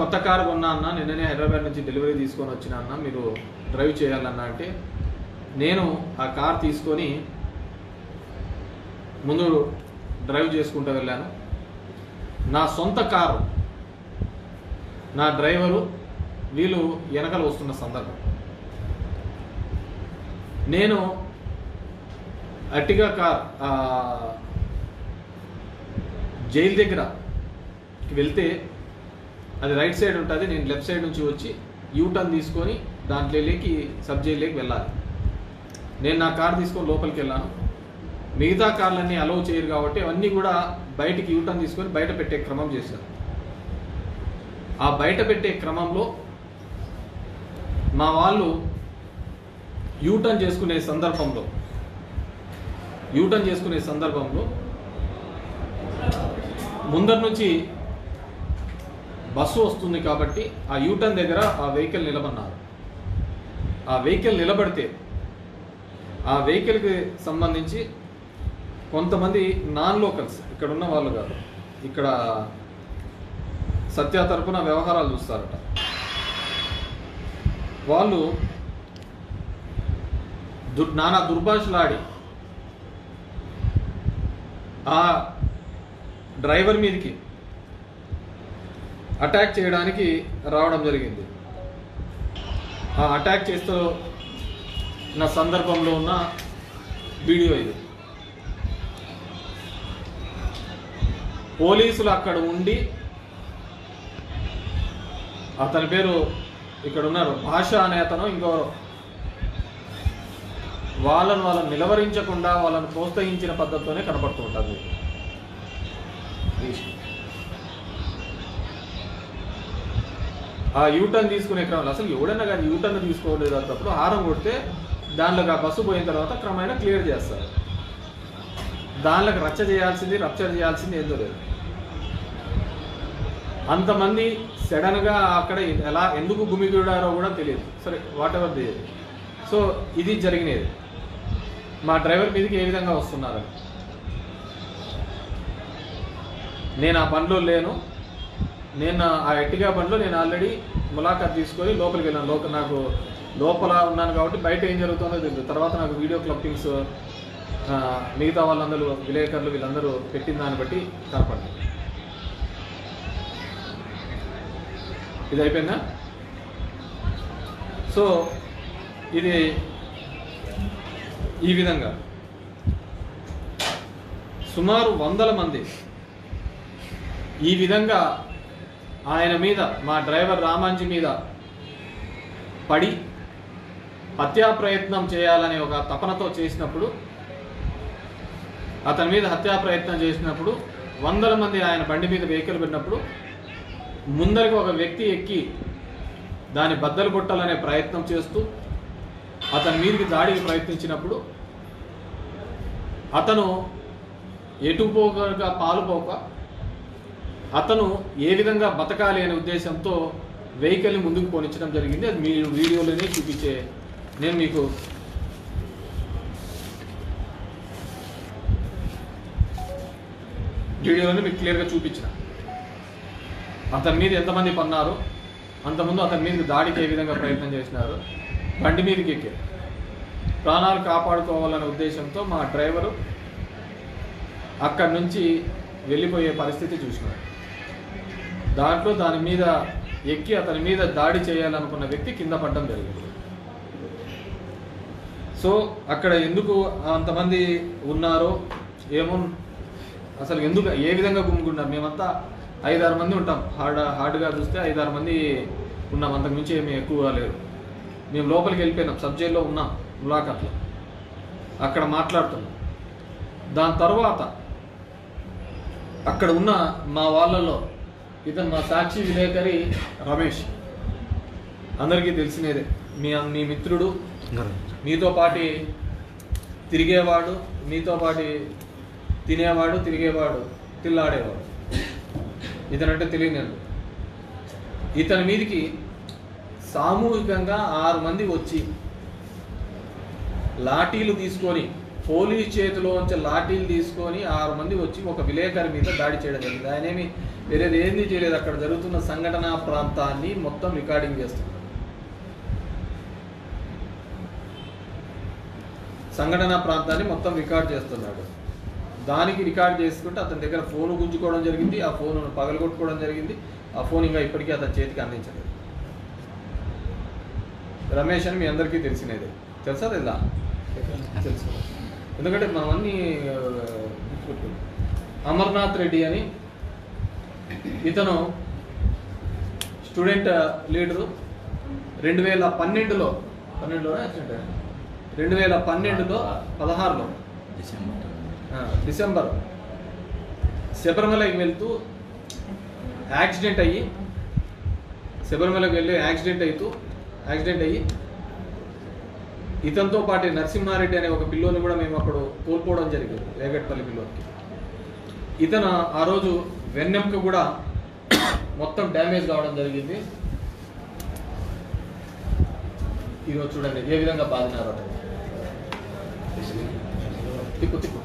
కొత్త కారు కొన్నా అన్న, నిన్ననే హైదరాబాద్ నుంచి డెలివరీ తీసుకొని వచ్చిన అన్న, మీరు డ్రైవ్ చేయాలన్నా అంటే నేను ఆ కార్ తీసుకొని ముందు డ్రైవ్ చేసుకుంటూ వెళ్ళాను. నా సొంత కారు, నా డ్రైవరు వీళ్ళు వెనకాల వస్తున్న సందర్భం, నేను అర్టిగా కార్ జైలు దగ్గరకి వెళ్తే అది రైట్ సైడ్ ఉంటుంది, నేను లెఫ్ట్ సైడ్ నుంచి వచ్చి యూటర్న్ తీసుకొని దాంట్లోకి సబ్ జైల్లోకి వెళ్ళాలి. నేను నా కార్ తీసుకొని లోపలికి వెళ్ళాను. మిగతా కార్లన్నీ అలౌ చేయరు కాబట్టి అవన్నీ కూడా బయటికి యూటర్న్ తీసుకొని బయట పెట్టే క్రమం చేశారు. ఆ బయట పెట్టే క్రమంలో మా వాళ్ళు యూటర్న్ చేసుకునే సందర్భంలో ముందర నుంచి బస్సు వస్తుంది కాబట్టి ఆ యూటర్న్ దగ్గర ఆ వెహికల్ నిలబడినారు. ఆ వెహికల్ నిలబడితే ఆ వెహికల్కి సంబంధించి కొంతమంది నాన్ లోకల్స్, ఇక్కడ ఉన్న వాళ్ళు కాదు, ఇక్కడ సత్య తరపున వ్యవహారాలు చూస్తారట, వాళ్ళు నానా దుర్భాషలాడి ఆ డ్రైవర్ మీదకి అటాక్ చేయడానికి రావడం జరిగింది. ఆ అటాక్ చేస్తూ నా సందర్భంలో ఉన్న వీడియో ఇది. పోలీసులు అక్కడ ఉండి, అతని పేరు ఇక్కడ ఉన్నారు భాష అనే అతను, ఇంకో వాళ్ళను నిలవరించకుండా వాళ్ళని ప్రోత్సహించిన పద్ధతితోనే కనపడుతూ ఉంటుంది. ఆ యూటర్న్ తీసుకునే క్రమంలో అసలు ఎవడన్నా కానీ యూటర్న్ తీసుకోలేదు అన్నప్పుడు హారం కొడితే దాంట్లోకి ఆ బస్సు పోయిన తర్వాత క్రమేణా క్లియర్ చేస్తారు. దాంట్లోకి రప్చర్ చేయాల్సింది ఏదో లేదు. అంతమంది సడన్గా అక్కడ ఎందుకు గుమిగూడారో కూడా తెలియదు. సరే, వాట్ ఎవర్ తెలియదు. సో ఇది జరిగినది. మా డ్రైవర్ మీదకి ఏ విధంగా వస్తున్నారని నేను ఆ బండ్లో లేను. నేను ఆ ఎట్టిగా బండ్లో నేను ఆల్రెడీ ములాఖాత్ తీసుకొని లోపలికి వెళ్ళాను. నాకు లోపల ఉన్నాను కాబట్టి బయట ఏం జరుగుతుందో తెలియదు. తర్వాత నాకు వీడియో క్లిప్పింగ్స్ మిగతా వాళ్ళందరూ విలేకరులు వీళ్ళందరూ పెట్టిన దాన్ని బట్టి కనపడింది. ఇది అయిపోయిందా? సో ఇది ఈ విధంగా సుమారు 100 మంది ఈ విధంగా ఆయన మీద, మా డ్రైవర్ రామాంజీ మీద పడి హత్యా ప్రయత్నం చేయాలనే ఒక తపనతో చేసినప్పుడు, అతని మీద హత్యా ప్రయత్నం చేసినప్పుడు 100 మంది ఆయన బండి మీద వెహికల్ పెట్టినప్పుడు ముందరికి ఒక వ్యక్తి ఎక్కి దాన్ని బద్దలు కొట్టాలనే ప్రయత్నం చేస్తూ అతని మీదకి దాడికి ప్రయత్నించినప్పుడు అతను ఎటుపోగా పాలుపోక అతను ఏ విధంగా బతకాలి అనే ఉద్దేశంతో వెహికల్ని ముందుకు పోనించడం జరిగింది. అది మీ వీడియోలోనే నేను మీకు క్లియర్గా చూపించిన. అతని మీద ఎంతమంది పన్నారు, అంతకుముందు అతని మీదకి దాడికి ఏ విధంగా ప్రయత్నం చేసినారు, బండి మీదకి ఎక్కి ప్రాణాలు కాపాడుకోవాలనే ఉద్దేశంతో మా డ్రైవరు అక్కడి నుంచి వెళ్ళిపోయే పరిస్థితి చూసినారు. దాంట్లో దాని మీద ఎక్కి అతని మీద దాడి చేయాలనుకున్న వ్యక్తి కింద పడడం జరిగింది. సో అక్కడ ఎందుకు అంతమంది ఉన్నారో ఏమో, అసలు ఎందుకు ఏ విధంగా గుమ్ముకున్నారు. మేమంతా 5-6 మంది ఉంటాం. హార్డ్గా చూస్తే 5-6 మంది ఉన్నాం, అంతకుమించి ఏమీ ఎక్కువ లేదు. మేము లోపలికి వెళ్ళిపోయినాం, సబ్ జైల్లో ఉన్నాం, ములాఖాత్లో అక్కడ మాట్లాడుతున్నాం. దాని తర్వాత అక్కడ ఉన్న మా వాళ్ళలో ఇతను మా సాక్షి విలేకరి రమేష్, అందరికీ తెలిసినదే, మీ మిత్రుడు, మీతో పాటు తిరిగేవాడు, మీతో పాటు తినేవాడు, తిరిగేవాడు, తిల్లాడేవాడు. ఇతనంటే తెలియలేదు. ఇతని మీదకి సామూహికంగా 6 మంది వచ్చి లాఠీలు తీసుకొని పోలీస్ చేతిలోంచి లాఠీలు తీసుకొని 6 మంది వచ్చి ఒక విలేకరి మీద దాడి చేయడం జరిగింది. ఆయన ఏమి వేరేది ఏంది చేయలేదు. అక్కడ జరుగుతున్న సంఘటనా ప్రాంతాన్ని మొత్తం రికార్డింగ్ చేస్తున్నారు. సంఘటనా ప్రాంతాన్ని మొత్తం రికార్డ్ చేస్తున్నాడు. దానికి రికార్డ్ చేసుకుంటే అతని దగ్గర ఫోన్ గుంజుకోవడం జరిగింది. ఆ ఫోన్ పగలగొట్టుకోవడం జరిగింది. ఆ ఫోన్ ఇంకా ఇప్పటికీ అతని చేతికి అందించలేదు. రమేష్ అని మీ అందరికీ తెలిసినదే. తెలుసా లేదా? తెలుసు. ఎందుకంటే మనం అన్నీ అమర్నాథ్ రెడ్డి అని ఇతను స్టూడెంట్ లీడరు 2012లో 16లో డిసెంబర్ శబరిమలకి వెళ్తూ యాక్సిడెంట్ అయ్యి యాక్సిడెంట్ అయ్యి ఇతనితో పాటు నరసింహారెడ్డి అనే ఒక పిల్లోని కూడా మేము అప్పుడు కోల్పోవడం జరిగింది, వేగట్పల్లి పిల్లోనికి. ఇతను ఆ రోజు వెన్నెంక కూడా మొత్తం డ్యామేజ్ కావడం జరిగింది. ఈరోజు చూడండి ఏ విధంగా బాధినారు. తిప్పు తిప్పు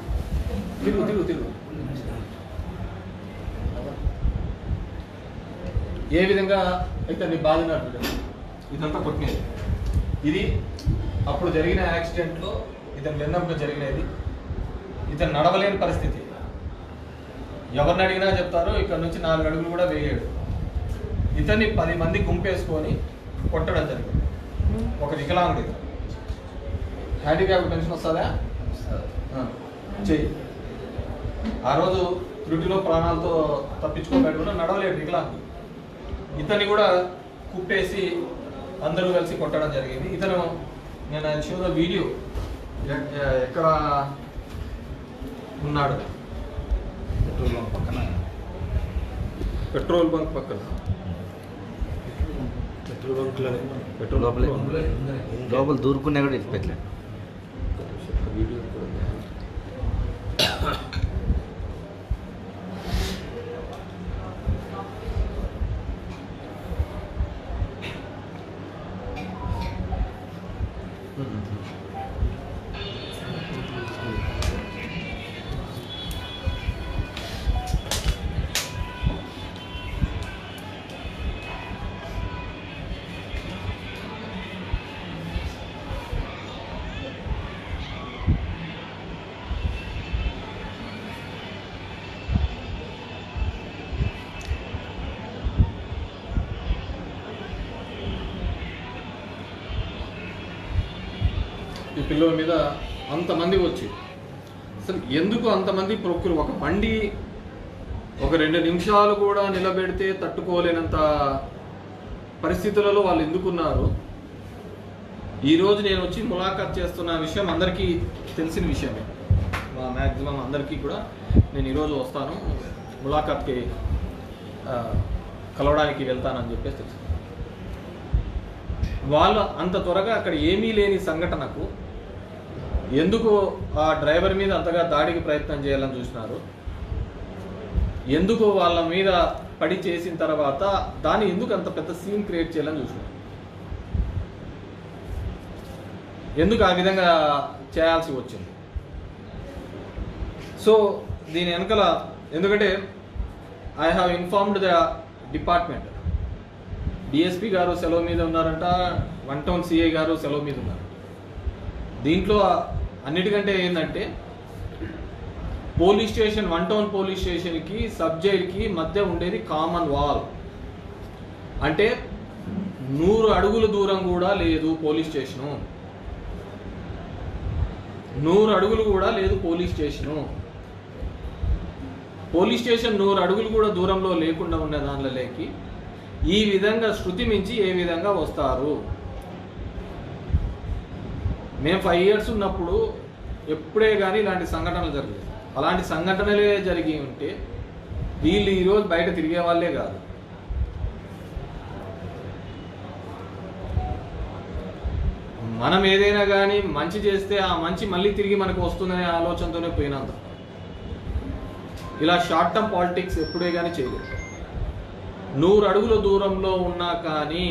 తిరుగు తిరుగు తిరుగు ఏ విధంగా అయితే నీ బాధినారు. ఇదంతా కొట్టినది. ఇది అప్పుడు జరిగిన యాక్సిడెంట్లో ఇతను వెన్నెంక జరిగినది. ఇతను నడవలేని పరిస్థితి. ఎవరిని అడిగినా చెప్తారు ఇక్కడ నుంచి 4 అడుగులు కూడా వేయలేడు. ఇతన్ని 10 మంది గుంపేసుకొని కొట్టడం జరిగింది. ఒక వికలాంగుడు. హ్యాండిక్యాప్ పెన్షన్ వస్తుందా? చెయ్యి. ఆ రోజు త్రుటిలో ప్రాణాలతో తప్పించుకోబెట్టు కూడా నడవలేడు వికలాంగుడు. ఇతన్ని కూడా కుప్పేసి అందరూ కలిసి కొట్టడం జరిగింది. ఇతను నేను ఆయన షోలో వీడియో ఎక్కడ ఉన్నాడు? పెట్రోల్ బంక్ పక్కన పెట్రోల్ లోపల దూరుకున్నా కూడా పెట్టలే. వీడియో ఈ పిల్లల మీద అంతమంది వచ్చి అసలు ఎందుకు అంతమంది ప్రొక్కులు? ఒక బండి ఒక 2 నిమిషాలు కూడా నిలబెడితే తట్టుకోలేనంత పరిస్థితులలో వాళ్ళు ఎందుకున్నారు? ఈరోజు నేను వచ్చి ములాఖాత్ చేస్తున్న విషయం అందరికీ తెలిసిన విషయమే. మ్యాక్సిమం అందరికీ కూడా నేను ఈరోజు వస్తాను, ములాఖాత్కి కలవడానికి వెళ్తానని చెప్పేసి తెలుసు. వాళ్ళు అంత త్వరగా అక్కడ ఏమీ లేని సంఘటనకు ఎందుకు ఆ డ్రైవర్ మీద అంతగా దాడికి ప్రయత్నం చేయాలని చూసినారు? ఎందుకు వాళ్ళ మీద పడి చేసిన తర్వాత దాన్ని ఎందుకు అంత పెద్ద సీన్ క్రియేట్ చేయాలని చూసినారు? ఎందుకు ఆ విధంగా చేయాల్సి వచ్చింది? సో దీని వెనకాల ఎందుకంటే I have informed the department. DSP గారు సెలవు మీద ఉన్నారంట, 1 టౌన్ సిఐ గారు సెలవు మీద ఉన్నారు. దీంట్లో అన్నిటికంటే ఏంటంటే పోలీస్ స్టేషన్ 1 టౌన్ పోలీస్ స్టేషన్కి సబ్ జైలుకి మధ్య ఉండేది కామన్ వాల్. అంటే 100 అడుగుల దూరం కూడా లేదు పోలీస్ స్టేషను. 100 అడుగులు కూడా లేదు పోలీస్ స్టేషను. పోలీస్ స్టేషన్ 100 అడుగులు కూడా దూరంలో లేకుండా ఉన్న దానిలోకి ఈ విధంగా శృతి మించి ఏ విధంగా వస్తారు? మేము 5 years ఉన్నప్పుడు ఎప్పుడే కానీ ఇలాంటి సంఘటనలు జరగలేదు. అలాంటి సంఘటనలే జరిగి ఉంటే వీళ్ళు ఈరోజు బయట తిరిగే వాళ్ళే కాదు. మనం ఏదైనా కానీ మంచి చేస్తే ఆ మంచి మళ్ళీ తిరిగి మనకు వస్తుందనే ఆలోచనతోనే పోయినంత. ఇలా షార్ట్ టర్మ్ పాలిటిక్స్ ఎప్పుడే కానీ చేయలేదు. 100 అడుగుల దూరంలో ఉన్నా కానీ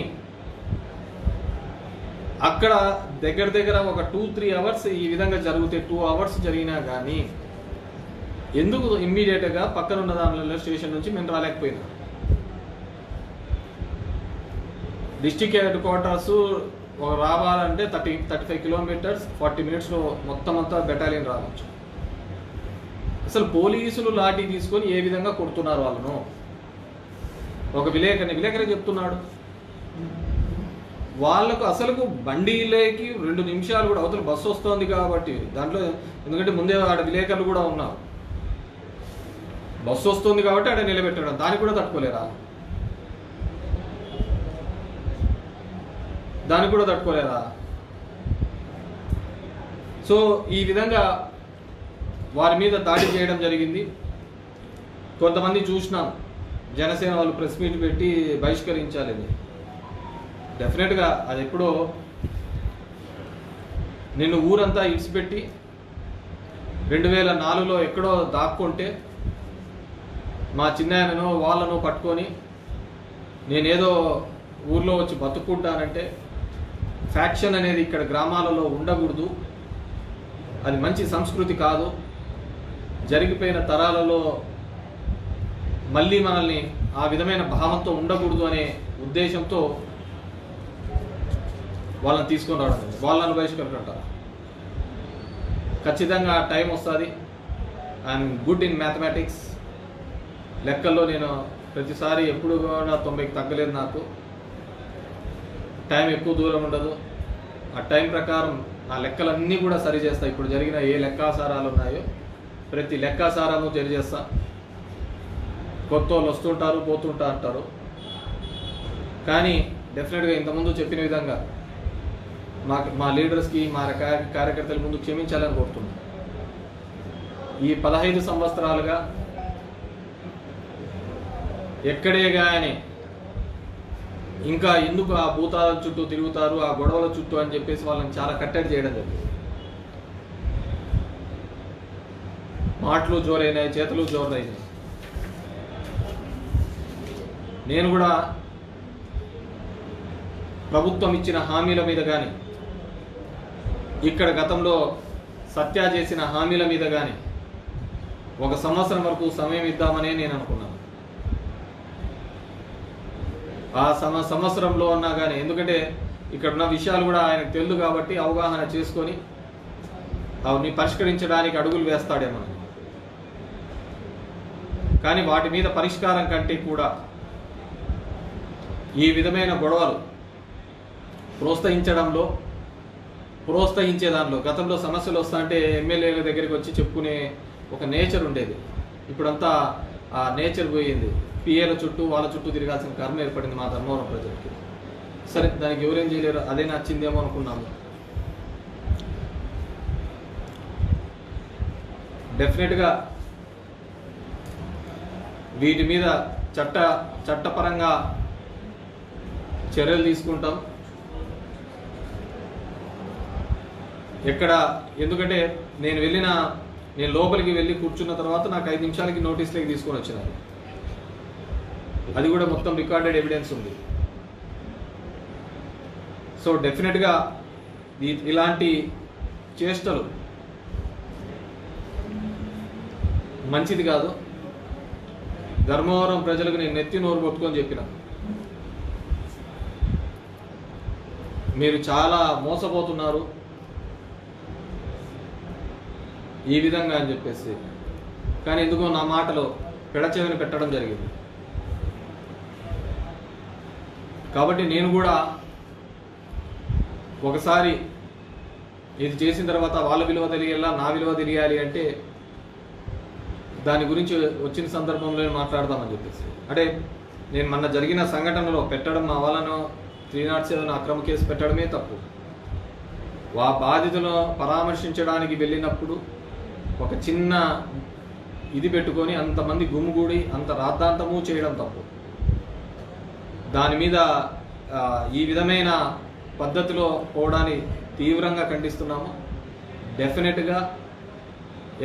అక్కడ దగ్గర ఒక 2-3 అవర్స్ ఈ విధంగా జరిగితే 2 అవర్స్ జరిగినా కానీ ఎందుకు ఇమ్మీడియట్గా పక్కన ఉన్న దానిలో స్టేషన్ నుంచి మేము రాలేకపోయినా? డిస్టిక్ హెడ్ క్వార్టర్స్ రావాలంటే 35 కిలోమీటర్స్ 40 మినిట్స్లో మొత్తం అంతా బెటాలియన్ రావచ్చు. అసలు పోలీసులు లాఠీ తీసుకొని ఏ విధంగా కొడుతున్నారు వాళ్ళను? ఒక విలేకరి చెప్తున్నాడు, వాళ్ళకు అసలు బండిలోకి 2 నిమిషాలు కూడా అవతల బస్సు వస్తుంది కాబట్టి దాంట్లో, ఎందుకంటే ముందే ఆడ విలేకరులు కూడా ఉన్నారు, బస్సు వస్తుంది కాబట్టి ఆడ నిలబెట్టడం, దానికి కూడా తట్టుకోలేరా? సో ఈ విధంగా వారి మీద దాడి చేయడం జరిగింది. కొంతమంది చూసినాం, జనసేన వాళ్ళు ప్రెస్ మీట్ పెట్టి బహిష్కరించాలని. డెఫినెట్గా అది ఎప్పుడో నిన్ను ఊరంతా ఇడిచిపెట్టి 2004లో ఎక్కడో దాక్కుంటే మా చిన్నాయనను వాళ్ళను పట్టుకొని నేనేదో ఊర్లో వచ్చి బతుకుంటానంటే, ఫ్యాక్షన్ అనేది ఇక్కడ గ్రామాలలో ఉండకూడదు, అది మంచి సంస్కృతి కాదు, జరిగిపోయిన తరాలలో మళ్ళీ మనల్ని ఆ విధమైన భావంతో ఉండకూడదు అనే ఉద్దేశంతో వాళ్ళని తీసుకొని రావడం, వాళ్ళని బహిష్కరించారు. ఖచ్చితంగా టైం వస్తుంది. ఐఎమ్ గుడ్ ఇన్ మ్యాథమెటిక్స్, లెక్కల్లో నేను ప్రతిసారి ఎప్పుడు కూడా 90కి తగ్గలేదు. నాకు టైం ఎక్కువ దూరం ఉండదు. ఆ టైం ప్రకారం ఆ లెక్కలన్నీ కూడా సరి చేస్తా. ఇప్పుడు జరిగిన ఏ లెక్కాసారాలు ఉన్నాయో ప్రతి లెక్కాసారాలు తెలియజేస్తా. కొత్త వాళ్ళు వస్తుంటారు, పోతుంటా అంటారు, కానీ డెఫినెట్గా ఇంతకుముందు చెప్పిన విధంగా మా లీడర్స్కి, మా కార్యకర్తల ముందు క్షమించాలని కోరుతున్నాను. ఈ 15 సంవత్సరాలుగా ఎక్కడే కానీ ఇంకా ఎందుకు ఆ భూతాల చుట్టూ తిరుగుతారు, ఆ గొడవల చుట్టూ అని చెప్పేసి వాళ్ళని చాలా కట్టడి చేయడం జరిగింది. మాటలు జోరైనాయి, చేతులు జోరైనాయి. నేను కూడా ప్రభుత్వం ఇచ్చిన హామీల మీద కానీ, ఇక్కడ గతంలో సత్య చేసిన హామీల మీద కానీ 1 సంవత్సరం వరకు సమయం ఇద్దామనే నేను అనుకున్నాను. ఆ సంవత్సరంలో ఉన్నా కానీ, ఎందుకంటే ఇక్కడ ఉన్న విషయాలు కూడా ఆయనకు తెలుసు కాబట్టి అవగాహన చేసుకొని అవన్నీ పరిష్కరించడానికి అడుగులు వేస్తాడేమో. కానీ వాటి మీద పరిష్కారం కంటే కూడా ఈ విధమైన గొడవలు ప్రోత్సహించే దానిలో గతంలో సమస్యలు వస్తాయంటే ఎమ్మెల్యేల దగ్గరికి వచ్చి చెప్పుకునే ఒక నేచర్ ఉండేది. ఇప్పుడంతా ఆ నేచర్ పోయింది. పిఏల చుట్టూ వాళ్ళ చుట్టూ తిరగాల్సిన కర్మ ఏర్పడింది మా ధర్మవరం ప్రజలకి. సరే, దానికి ఎవరేం చేయలేరు, అదే నచ్చిందేమో అనుకున్నాము. డెఫినెట్గా వీటి మీద చట్టపరంగా చర్యలు తీసుకుంటాం. ఎందుకంటే నేను లోపలికి వెళ్ళి కూర్చున్న తర్వాత నాకు 5 నిమిషాలకి నోటీస్లోకి తీసుకొని వచ్చినారు. అది కూడా మొత్తం రికార్డెడ్ ఎవిడెన్స్ ఉంది. సో డెఫినెట్గా ఇలాంటి చేష్టలు మంచిది కాదు. ధర్మవరం ప్రజలకు నేను నెత్తి నోరు కొట్టుకొని చెప్పిన, మీరు చాలా మోసపోతున్నారు ఈ విధంగా అని చెప్పేసి. కానీ ఎందుకో నా మాటలో పెడచెవిని పెట్టడం జరిగింది. కాబట్టి నేను కూడా ఒకసారి ఇది చేసిన తర్వాత వాళ్ళ విలువ తెలియాలా, నా విలువ తెలియాలి అంటే దాని గురించి వచ్చిన సందర్భంలో మాట్లాడదామని చెప్పేసి. అంటే నేను మొన్న జరిగిన సంఘటనలో పెట్టడం, మా వాళ్ళను 307 అక్రమ కేసు పెట్టడమే తప్పు. బాధితులను పరామర్శించడానికి వెళ్ళినప్పుడు ఒక చిన్న ఇది పెట్టుకొని అంతమంది గుమ్ముగూడి అంత రాద్ధాంతము చేయడం తప్పు. దాని మీద ఈ విధమైన పద్ధతిలో పోవడాన్ని తీవ్రంగా ఖండిస్తున్నాము. డెఫినెట్గా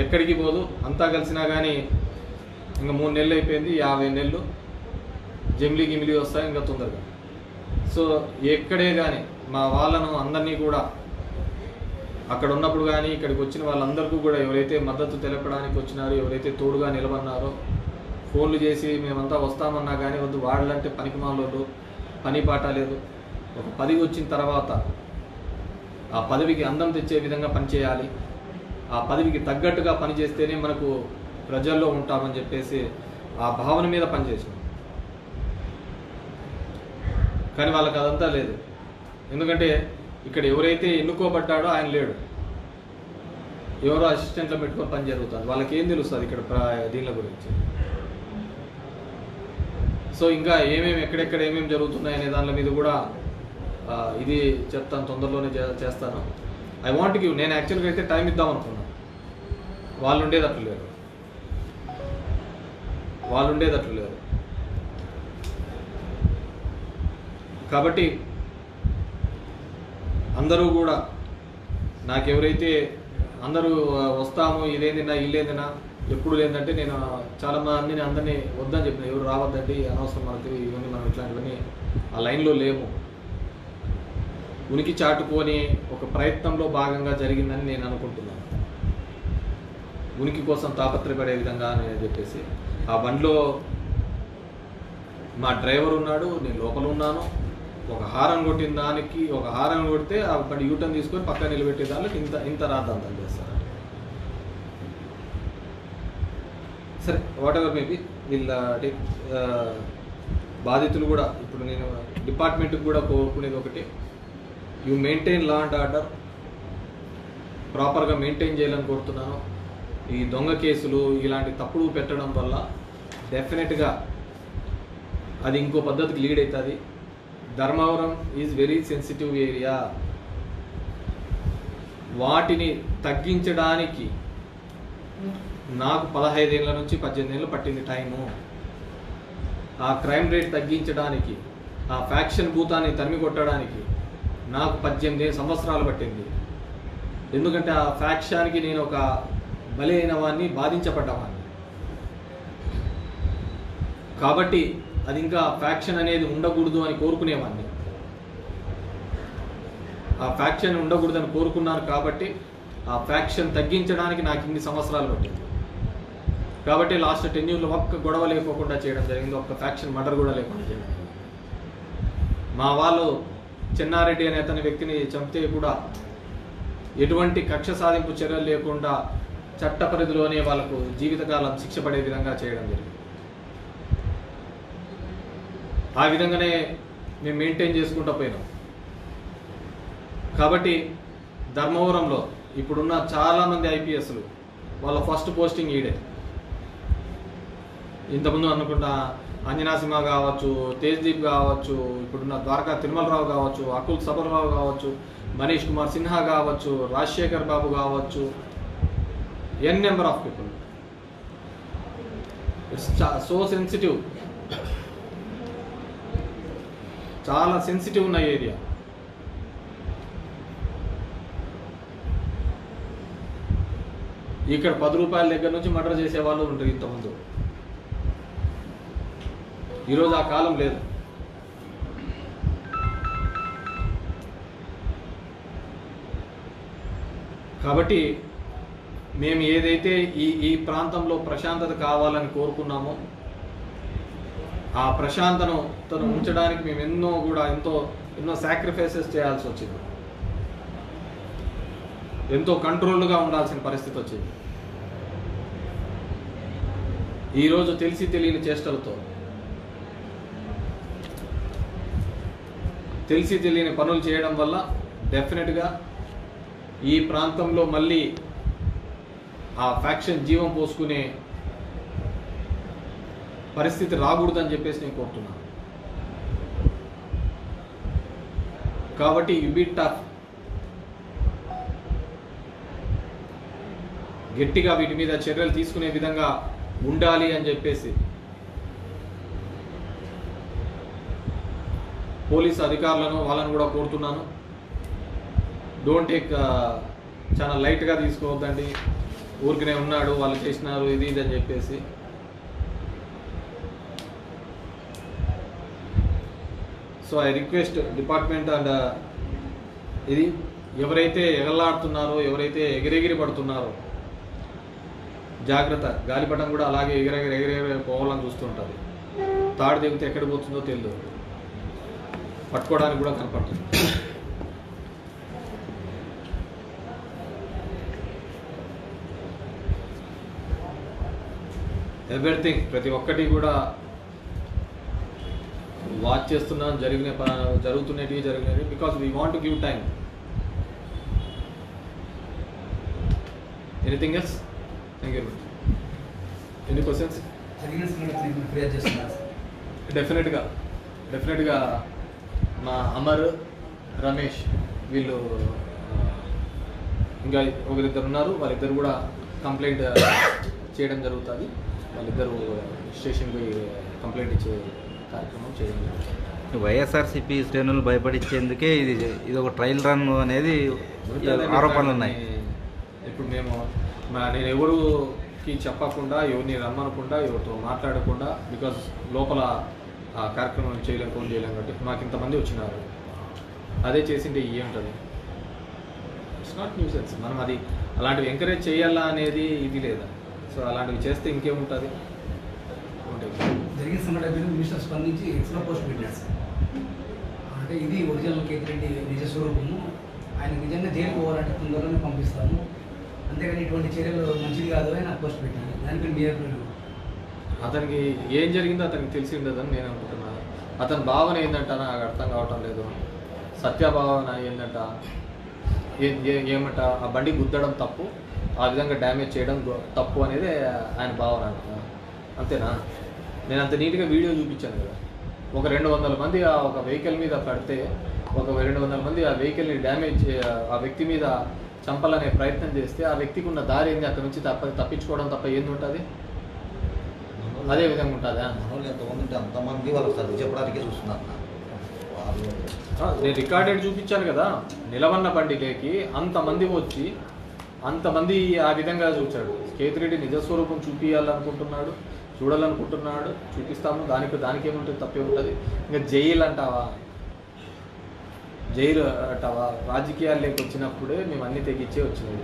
ఎక్కడికి పోదు, అంతా కలిసినా కానీ ఇంకా 3 నెలలు అయిపోయింది, 50 నెలలు గిమిలి వస్తాయి ఇంకా తొందరగా. సో ఎక్కడే కానీ మా వాళ్ళను అందరినీ కూడా అక్కడ ఉన్నప్పుడు కానీ ఇక్కడికి వచ్చిన వాళ్ళందరికీ కూడా ఎవరైతే మద్దతు తెలపడానికి వచ్చినారో, ఎవరైతే తోడుగా నిలబడినారో, ఫోన్లు చేసి మేమంతా వస్తామన్నా కానీ వద్దు, వాళ్ళంటే పనికిమాలోళ్ళు, పని పాట లేదు. ఒక పదవి వచ్చిన తర్వాత ఆ పదవికి అందం తెచ్చే విధంగా పనిచేయాలి, ఆ పదవికి తగ్గట్టుగా పనిచేస్తేనే మనకు ప్రజల్లో ఉంటామని చెప్పేసి ఆ భావన మీద పనిచేసినాం. కానీ వాళ్ళకి అదంతా లేదు. ఎందుకంటే ఇక్కడ ఎవరైతే ఎన్నుకోబడ్డాడో ఆయన లేడు, ఎవరో అసిస్టెంట్లో పెట్టుకొని పని జరుగుతుంది. వాళ్ళకి ఏం తెలుస్తుంది ఇక్కడ దీనిల గురించి? సో ఇంకా ఎక్కడెక్కడ ఏమేమి జరుగుతున్నాయి అనే దాని మీద కూడా ఇది చెప్తాను, తొందరలోనే చేస్తాను. ఐ వాంట్ గివ్, నేను యాక్చువల్గా అయితే టైం ఇద్దాం అనుకున్నాను. వాళ్ళు ఉండేటట్లు లేరు. కాబట్టి అందరూ కూడా నాకెవరైతే అందరూ వస్తాము, ఇదేందినా ఇల్లేందినా ఎప్పుడు లేదంటే, నేను చాలా మందిని అందరినీ వద్దని చెప్పిన, ఎవరు రావద్దండి, అనవసరం మనకి ఇవన్నీ, మనం ఇట్లాంటివన్నీ ఆ లైన్లో లేము. ఉనికి చాటుకొని ఒక ప్రయత్నంలో భాగంగా జరిగిందని నేను అనుకుంటున్నాను. ఉనికి కోసం తాపత్రపడే విధంగా అని చెప్పేసి ఆ బండిలో మా డ్రైవర్ ఉన్నాడు, నేను లోపల ఉన్నాను. ఒక హారన్ కొట్టిన దానికి, ఒక హారన్ కొడితే ఆ బండి యూటర్న్ తీసుకొని పక్కన నిలబెట్టే దానికి ఇంత రాద్దాంతం చేస్తారు. సరే, వాట్ ఎవర్ మేబీ, వీళ్ళ బాధితులు కూడా ఇప్పుడు నేను డిపార్ట్మెంట్కి కూడా కోరుకునేది ఒకటి, you maintain law and order, ప్రాపర్గా మెయింటైన్ చేయాలని కోరుతున్నాను. ఈ దొంగ కేసులు ఇలాంటి తప్పుడు పెట్టడం వల్ల డెఫినెట్గా అది ఇంకో పద్ధతికి లీడ్ అవుతుంది. Dharmavaram is very sensitive area. వాటిని తగ్గించడానికి నాకు 15 ఏళ్ళ నుంచి 18 ఏళ్ళు పట్టింది టైము. ఆ క్రైమ్ రేట్ తగ్గించడానికి, ఆ ఫ్యాక్షన్ భూతాన్ని తరిమి కొట్టడానికి నాకు 18 సంవత్సరాలు పట్టింది. ఎందుకంటే ఆ ఫ్యాక్షన్కి నేను ఒక బలి అయిన వాడిని, బాధించబడ్డవాడిని. కాబట్టి అది ఇంకా ఫ్యాక్షన్ అనేది ఉండకూడదు అని కోరుకునేవాడిని. ఆ ఫ్యాక్షన్ ఉండకూడదని కోరుకున్నాను కాబట్టి ఆ ఫ్యాక్షన్ తగ్గించడానికి నాకు ఇన్ని సంవత్సరాలు పట్టింది. కాబట్టి లాస్ట్ 10 years ఒక్క గొడవ లేకోకుండా చేయడం జరిగింది, ఒక్క ఫ్యాక్షన్ మర్డర్ కూడా లేకుండా చేయడం జరిగింది. మా వాళ్ళు చెన్నారెడ్డి అనే అతని వ్యక్తిని చంపితే కూడా ఎటువంటి కక్ష సాధింపు చర్యలు లేకుండా చట్ట పరిధిలోనే వాళ్ళకు జీవితకాలం శిక్ష పడే విధంగా చేయడం జరిగింది. ఆ విధంగానే మేము మెయింటైన్ చేసుకుంటూ పోయినాం. కాబట్టి ధర్మవరంలో ఇప్పుడున్న చాలామంది ఐపీఎస్లు వాళ్ళ ఫస్ట్ పోస్టింగ్ ఈడే. ఇంతకుముందు అనుకుంటా అంజనాసింహ కావచ్చు, తేజ్దీప్ కావచ్చు, ఇప్పుడున్న ద్వారకా తిరుమలరావు కావచ్చు, అకుల్ సబర్రావు కావచ్చు, మనీష్ కుమార్ సిన్హా కావచ్చు, రాజశేఖర్ బాబు కావచ్చు, n number of people. It's so sensitive, చాలా సెన్సిటివ్ ఉన్న ఏరియా. ఇక్కడ 10 రూపాయల దగ్గర నుంచి మర్డర్ చేసే వాళ్ళు ఉంటారు ఇంతకుముందు. ఈరోజు ఆ కాలం లేదు. కాబట్టి మేము ఏదైతే ఈ ప్రాంతంలో ప్రశాంతత కావాలని కోరుకున్నామో ఆ ప్రశాంతతను ఉంచడానికి మేము ఎన్నో సాక్రిఫైసెస్ చేయాల్సి వచ్చింది. ఎంతో కంట్రోల్గా ఉండాల్సిన పరిస్థితి వచ్చింది. ఈరోజు తెలిసి తెలియని చేష్టలతో, తెలిసి తెలియని పనులు చేయడం వల్ల డెఫినెట్గా ఈ ప్రాంతంలో మళ్ళీ ఆ ఫ్యాక్షన్ జీవం పోసుకునే పరిస్థితి రాకూడదని చెప్పేసి నేను కోరుతున్నాను. కాబట్టి యు బీ టఫ్, గట్టిగా వీటి మీద చర్యలు తీసుకునే విధంగా ఉండాలి అని చెప్పేసి పోలీసు అధికారులను వాళ్ళని కూడా కోరుతున్నాను. డోంట్ టేక్, చాలా లైట్గా తీసుకోవద్దండి, ఊరికనే ఉన్నాడు, వాళ్ళు చేసినారు ఇది అని చెప్పేసి. So I request department and ఇది ఎవరైతే ఎగలాడుతున్నారో, ఎవరైతే ఎగిరెగిరి పడుతున్నారో జాగ్రత్త. గాలిపటం కూడా అలాగే ఎగిరెగిరి పోవాలని చూస్తుంటుంది. తాడు తెగితే ఎక్కడ పోతుందో తెలియదు, పట్టుకోవడానికి కూడా కనపడుతుంది. ఎవ్రీథింగ్ ప్రతి ఒక్కటి కూడా వాచ్ చేస్తున్నాం, జరుగుతున్నవి because we want to give time. Anything else? Thank you. Any questions? డెఫినెట్గా మా అమర్, రమేష్ వీళ్ళు ఇంకా ఒకరిద్దరు ఉన్నారు. వాళ్ళిద్దరు కూడా కంప్లైంట్ చేయడం జరుగుతుంది. వాళ్ళిద్దరు స్టేషన్కి కంప్లైంట్ ఇచ్చే కార్యక్రమం చేయడం జరుగుతుంది. వైఎస్ఆర్సీపీ శ్రేణులు భయపడించేందుకే ఇది ఒక ట్రయల్ రన్ అనేది ఆరోపణలు ఉన్నాయి. ఇప్పుడు నేను ఎవరికి చెప్పకుండా, ఎవరిని రమ్మనకుండా, ఎవరితో మాట్లాడకుండా, బికాజ్ లోపల ఆ కార్యక్రమం చేయలేం, ఫోన్ చేయలేం కాబట్టి మాకు ఇంతమంది వచ్చినారు. అదే చేసింటే ఏముంటుంది? It's not nuisance. మనం అది అలాంటివి ఎంకరేజ్ చేయాలా అనేది ఇది లేదా. సో అలాంటివి చేస్తే ఇంకేముంటుంది? జరిగిన సంఘటన మినిస్టర్ స్పందించి ఎక్స్ట్రా పోస్ట్ పెట్టారు సార్. అంటే ఇది ఒరిజినల్ కేతిరెడ్డి నిజ స్వరూపము, ఆయన నిజంగా జైలుకు పోవాలంటే తొందరలోనే పంపిస్తాము, అంతేగాని ఇటువంటి చర్యలు మంచిది కాదు అని నాకు పోస్ట్ పెట్టాను. దానిపై మీ అభిప్రాయం? అతనికి ఏం జరిగిందో అతనికి తెలిసి ఉండదని నేను అనుకుంటున్నాను. అతని భావన ఏంటంట నాకు అర్థం కావటం లేదు. సత్యభావన ఏంటంట, ఏమంట ఆ బండి గుద్దడం తప్పు, ఆ విధంగా డ్యామేజ్ చేయడం తప్పు అనేది ఆయన భావన అంటున్నా. అంతేనా? నేను అంత నీట్గా వీడియో చూపించాను కదా. ఒక 200 మంది ఒక వెహికల్ మీద పడితే, ఒక 200 మంది ఆ వెహికల్ని డ్యామేజ్, ఆ వ్యక్తి మీద చంపాలనే ప్రయత్నం చేస్తే ఆ వ్యక్తికి ఉన్న దారి ఏంది? అక్కడ నుంచి తప్పించుకోవడం తప్ప ఏంది ఉంటుంది? అదే విధంగా ఉంటుందా? అంతమంది వాళ్ళు చదువు చెప్పడానికి చూస్తున్నారు. నేను రికార్డెడ్ చూపించాను కదా. నిలవన్న బండిలోకి అంతమంది వచ్చి అంతమంది ఆ విధంగా చూచాడు. కేతిరెడ్డి నిజస్వరూపం చూపించాలనుకుంటున్నాడు, చూడాలనుకుంటున్నాడు, చూపిస్తాము. దానికి ఏముంటుంది? తప్పే ఉంటుంది. ఇంకా జైలు అంటావా? రాజకీయాల్లోకి వచ్చినప్పుడే మేము అన్ని తెగించే వచ్చినాయి.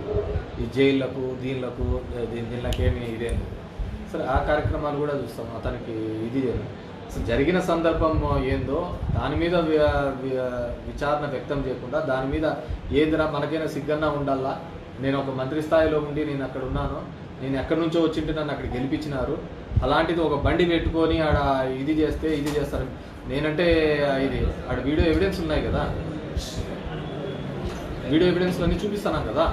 ఈ జైళ్ళకు దీనికేమి ఇదేమి. సరే, ఆ కార్యక్రమాలు కూడా చూస్తాం. అతనికి ఇది అసలు జరిగిన సందర్భం ఏందో దాని మీద విచారణ వ్యక్తం చేయకుండా, దాని మీద ఏదిరా మనకైనా సిగ్గన్నా ఉండాలా. నేను ఒక మంత్రి స్థాయిలో ఉండి నేను అక్కడ ఉన్నాను, నేను ఎక్కడి నుంచో వచ్చింటే నన్ను అక్కడ గెలిపించినారు. అలాంటిది ఒక బండి పెట్టుకొని ఆడ ఇది చేస్తారు. నేనంటే ఇది ఆడ వీడియో ఎవిడెన్స్ ఉన్నాయి కదా, వీడియో ఎవిడెన్స్లు అన్నీ చూపిస్తున్నాను కదా.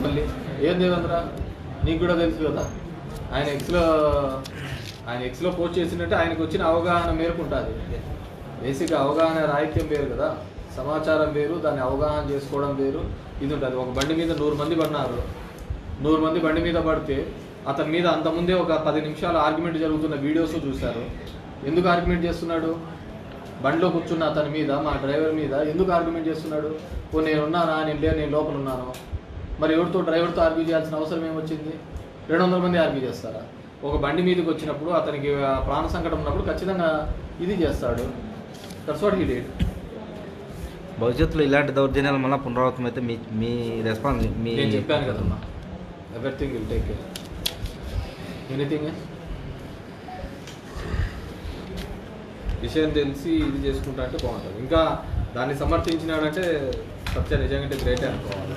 మళ్ళీ ఏం దేవేంద్ర నీకు కూడా తెలుసు కదా, ఆయన ఎక్స్లో పోస్ట్ చేసిందంటే ఆయనకు వచ్చిన అవగాహన మేరకు ఉంటుంది. బేసిక్గా అవగాహన రాహిత్యం వేరు కదా, సమాచారం వేరు, దాన్ని అవగాహన చేసుకోవడం వేరు. ఇది ఉంటుంది. ఒక బండి మీద 100 మంది పడినారు. 100 మంది బండి మీద పడితే అతని మీద అంతకుముందే ఒక 10 నిమిషాలు ఆర్గ్యుమెంట్ జరుగుతున్న వీడియోస్ చూశారు. ఎందుకు ఆర్గ్యుమెంట్ చేస్తున్నాడు? బండిలో కూర్చున్న అతని మీద, మా డ్రైవర్ మీద ఎందుకు ఆర్గ్యుమెంట్ చేస్తున్నాడు? నేను ఉన్నానా? నేను లోపల ఉన్నాను. మరి డ్రైవర్తో ఆర్గ్యూ చేయాల్సిన అవసరం ఏమొచ్చింది? 200 మంది ఆర్గ్యూ చేస్తారా? ఒక బండి మీదకి వచ్చినప్పుడు, అతనికి ప్రాణ సంకటం ఉన్నప్పుడు ఖచ్చితంగా ఇది చేస్తాడు. That's what he did. భవిష్యత్తులో ఇలాంటి దౌర్జన్యాలు మళ్ళీ పునరావృతం అయితే మీ రెస్పాన్స్? నేను చెప్పాను కదమ్మా, everything will take care. Anything విషయం తెలిసి ఇది చేసుకుంటా అంటే బాగుంటుంది. ఇంకా దాన్ని సమర్థించినాడంటే సత్య నిజంగా గ్రేటే అనుకోవాలి.